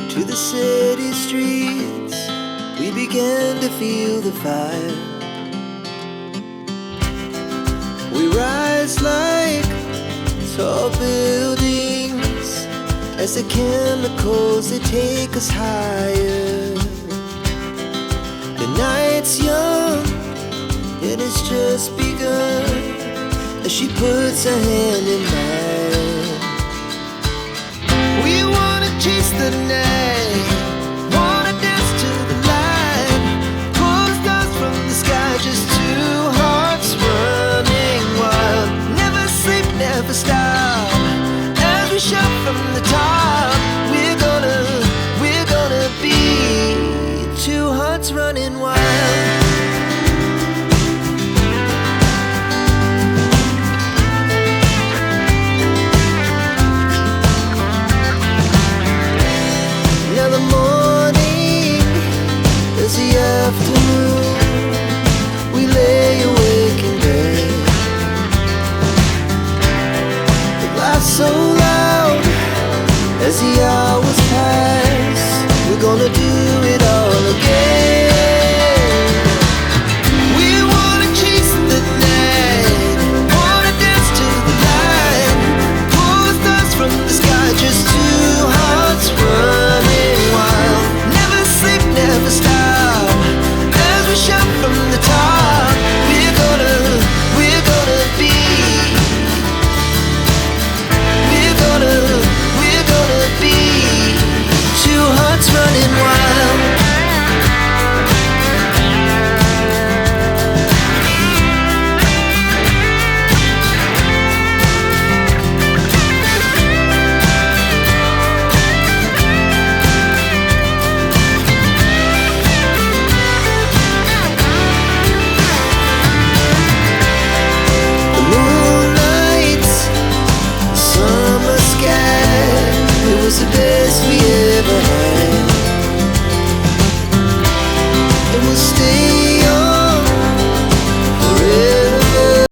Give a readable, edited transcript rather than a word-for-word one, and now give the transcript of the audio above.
to the city streets, we began to feel the fire. We rise like tall buildings as the chemicals, they take us higher. The night's young and it's just begun as she puts her hand in mine. We wanna chase the night, wanna dance to the light, pull stars from the sky, just two hearts running wild. Never sleep, never stop, as we shout from the top. We're gonna be two hearts running wild. Afternoon, we lay awake in bed. It laughs so loud as the hours pass. We're gonna do it all again. We wanna chase the night, wanna dance to the light, pull the stars from the